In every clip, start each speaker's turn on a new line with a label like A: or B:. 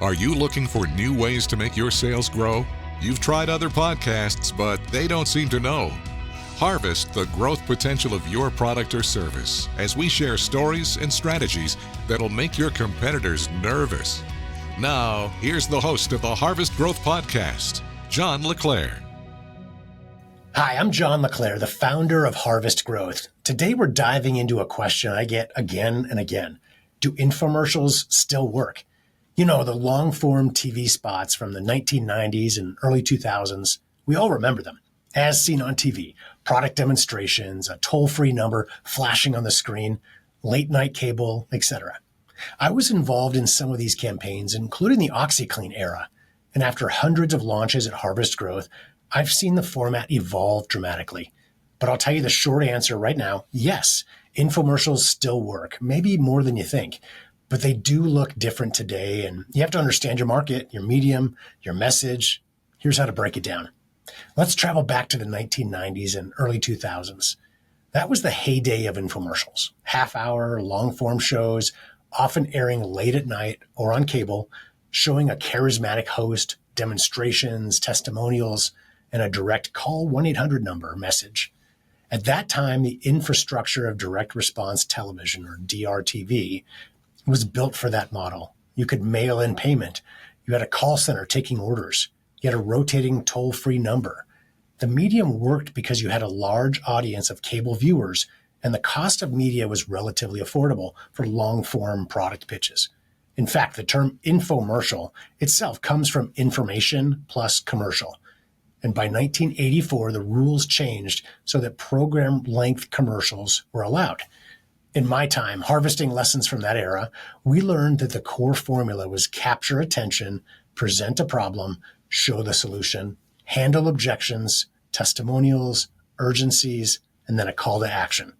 A: Are you looking for new ways to make your sales grow? You've tried other podcasts, but they don't seem to know. Harvest the growth potential of your product or service as we share stories and strategies that'll make your competitors nervous. Now, here's the host of the Harvest Growth Podcast, Jon LaClare.
B: Hi, I'm Jon LaClare, the founder of Harvest Growth. Today, we're diving into a question I get again and again. Do infomercials still work? You know, the long-form TV spots from the 1990s and early 2000s, we all remember them. As seen on TV, product demonstrations, a toll-free number flashing on the screen, late-night cable, etc. I was involved in some of these campaigns, including the OxyClean era. And after hundreds of launches at Harvest Growth, I've seen the format evolve dramatically. But I'll tell you the short answer right now, yes, infomercials still work, maybe more than you think. But they do look different today, and you have to understand your market, your medium, your message. Here's how to break it down. Let's travel back to the 1990s and early 2000s. That was the heyday of infomercials. Half-hour, long-form shows, often airing late at night or on cable, showing a charismatic host, demonstrations, testimonials, and a direct call 1-800 number message. At that time, the infrastructure of direct response television, or DRTV, was built for that model. You could mail in payment. You had a call center taking orders. You had a rotating toll-free number. The medium worked because you had a large audience of cable viewers, and the cost of media was relatively affordable for long-form product pitches. In fact, the term infomercial itself comes from information plus commercial. And by 1984, the rules changed so that program-length commercials were allowed. In my time, harvesting lessons from that era, we learned that the core formula was capture attention, present a problem, show the solution, handle objections, testimonials, urgencies, and then a call to action.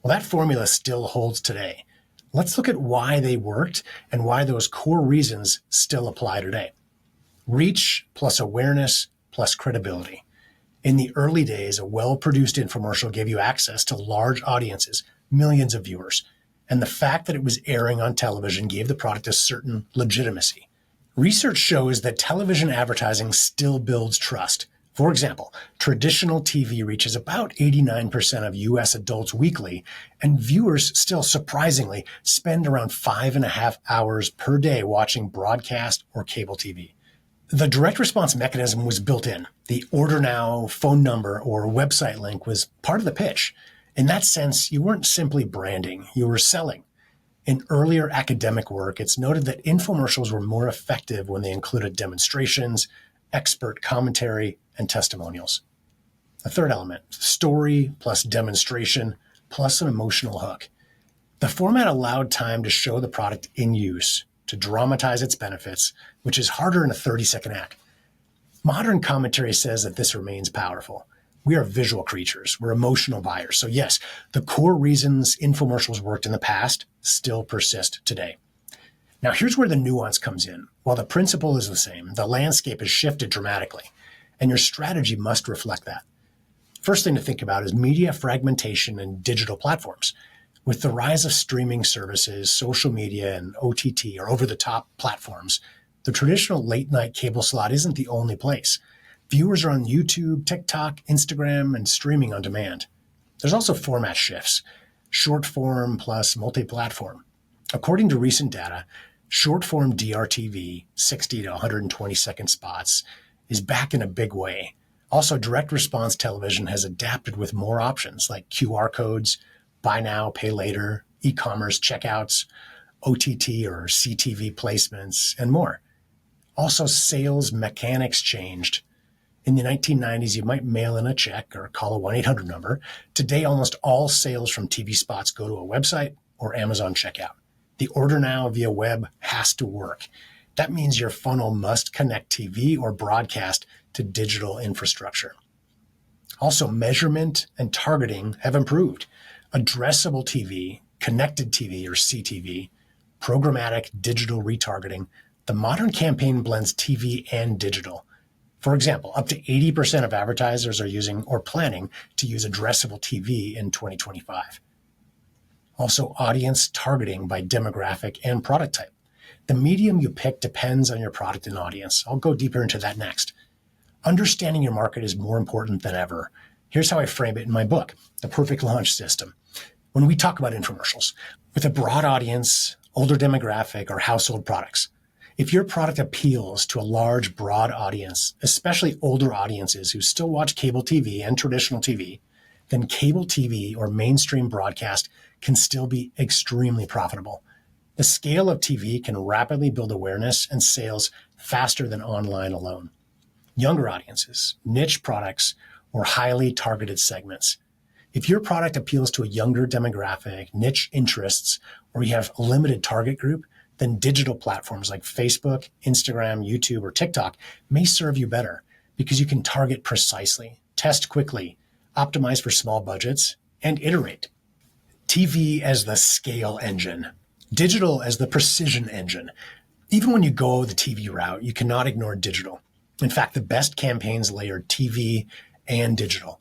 B: Well, that formula still holds today. Let's look at why they worked and why those core reasons still apply today. Reach plus awareness plus credibility. In the early days, a well-produced infomercial gave you access to large audiences, millions of viewers, and the fact that it was airing on television gave the product a certain legitimacy. Research shows that television advertising still builds trust. For example, traditional TV reaches about 89% of U.S. adults weekly, and viewers still surprisingly spend around 5.5 hours per day watching broadcast or cable TV. The direct response mechanism was built in. The order now, phone number, or website link was part of the pitch. In that sense, you weren't simply branding, you were selling. In earlier academic work, it's noted that infomercials were more effective when they included demonstrations, expert commentary, and testimonials. The third element, story plus demonstration plus an emotional hook. The format allowed time to show the product in use, to dramatize its benefits, which is harder in a 30-second act. Modern commentary says that this remains powerful. We are visual creatures. We're emotional buyers. So yes, the core reasons infomercials worked in the past still persist today. Now here's where the nuance comes in. While the principle is the same, the landscape has shifted dramatically, and your strategy must reflect that. First thing to think about is media fragmentation and digital platforms. With the rise of streaming services, social media, and OTT, or over-the-top platforms, the traditional late-night cable slot isn't the only place. Viewers are on YouTube, TikTok, Instagram, and streaming on demand. There's also format shifts, short form plus multi-platform. According to recent data, short form DRTV, 60 to 120 second spots, is back in a big way. Also, direct response television has adapted with more options like QR codes, buy now, pay later, e-commerce checkouts, OTT or CTV placements, and more. Also, sales mechanics changed. In the 1990s, you might mail in a check or call a 1-800 number. Today, almost all sales from TV spots go to a website or Amazon checkout. The order now via web has to work. That means your funnel must connect TV or broadcast to digital infrastructure. Also, measurement and targeting have improved. Addressable TV, connected TV or CTV, programmatic digital retargeting. The modern campaign blends TV and digital. For example, up to 80% of advertisers are using or planning to use addressable TV in 2025. Also, audience targeting by demographic and product type. The medium you pick depends on your product and audience. I'll go deeper into that next. Understanding your market is more important than ever. Here's how I frame it in my book, The Perfect Launch System. When we talk about infomercials, with a broad audience, older demographic, or household products, if your product appeals to a large, broad audience, especially older audiences who still watch cable TV and traditional TV, then cable TV or mainstream broadcast can still be extremely profitable. The scale of TV can rapidly build awareness and sales faster than online alone. Younger audiences, niche products, or highly targeted segments. If your product appeals to a younger demographic, niche interests, or you have a limited target group, then digital platforms like Facebook, Instagram, YouTube, or TikTok may serve you better because you can target precisely, test quickly, optimize for small budgets, and iterate. TV as the scale engine, digital as the precision engine. Even when you go the TV route, you cannot ignore digital. In fact, the best campaigns layer TV and digital.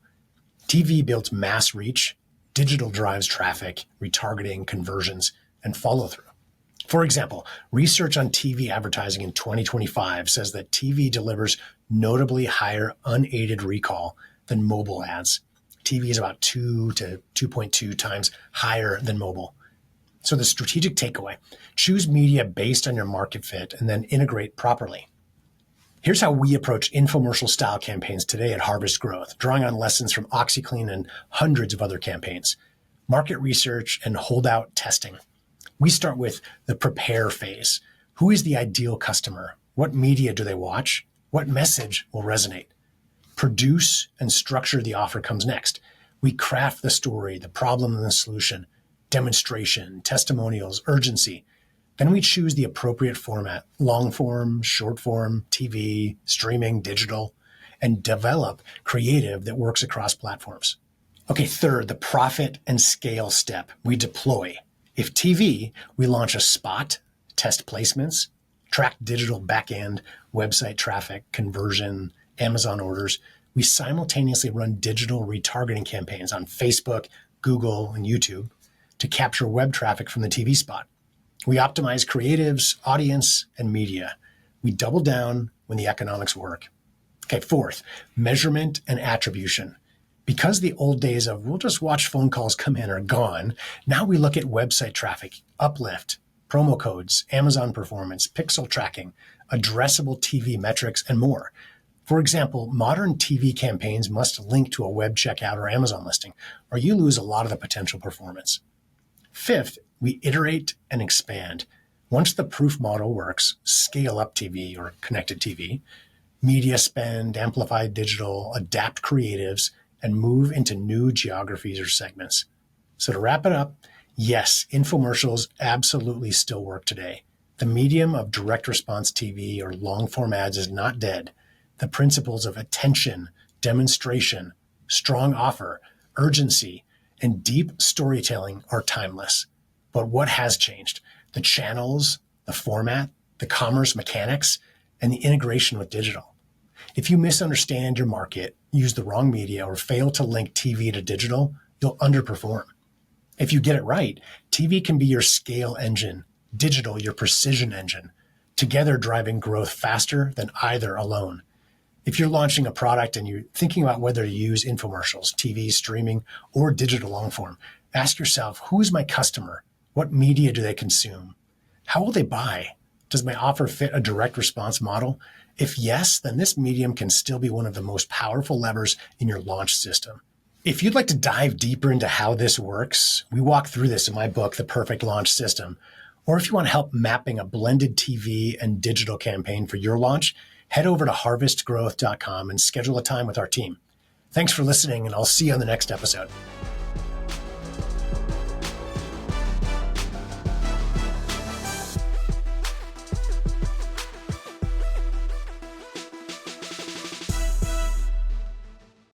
B: TV builds mass reach, digital drives traffic, retargeting, conversions, and follow-through. For example, research on TV advertising in 2025 says that TV delivers notably higher unaided recall than mobile ads. TV is about 2 to 2.2 times higher than mobile. So the strategic takeaway, choose media based on your market fit and then integrate properly. Here's how we approach infomercial style campaigns today at Harvest Growth, drawing on lessons from OxyClean and hundreds of other campaigns. Market research and holdout testing. We start with the prepare phase. Who is the ideal customer? What media do they watch? What message will resonate? Produce and structure the offer comes next. We craft the story, the problem and the solution, demonstration, testimonials, urgency. Then we choose the appropriate format, long form, short form, TV, streaming, digital, and develop creative that works across platforms. Okay, third, the profit and scale step. We deploy. If TV, we launch a spot, test placements, track digital backend, website traffic, conversion, Amazon orders. We simultaneously run digital retargeting campaigns on Facebook, Google, and YouTube to capture web traffic from the TV spot. We optimize creatives, audience, and media. We double down when the economics work. Okay, fourth, measurement and attribution. Because the old days of we'll just watch phone calls come in are gone, now we look at website traffic, uplift, promo codes, Amazon performance, pixel tracking, addressable TV metrics, and more. For example, modern TV campaigns must link to a web checkout or Amazon listing, or you lose a lot of the potential performance. Fifth, we iterate and expand. Once the proof model works, scale up TV or connected TV, media spend, amplify digital, adapt creatives, and move into new geographies or segments. So to wrap it up, yes, infomercials absolutely still work today. The medium of direct response TV or long form ads is not dead. The principles of attention, demonstration, strong offer, urgency, and deep storytelling are timeless. But what has changed? The channels, the format, the commerce mechanics, and the integration with digital. If you misunderstand your market, use the wrong media, or fail to link TV to digital, you'll underperform. If you get it right, TV can be your scale engine, digital your precision engine, together driving growth faster than either alone. If you're launching a product and you're thinking about whether to use infomercials, TV, streaming, or digital long form, ask yourself, who is my customer? What media do they consume? How will they buy? Does my offer fit a direct response model? If yes, then this medium can still be one of the most powerful levers in your launch system. If you'd like to dive deeper into how this works, we walk through this in my book, The Perfect Launch System. Or if you want help mapping a blended TV and digital campaign for your launch, head over to harvestgrowth.com and schedule a time with our team. Thanks for listening, and I'll see you on the next episode.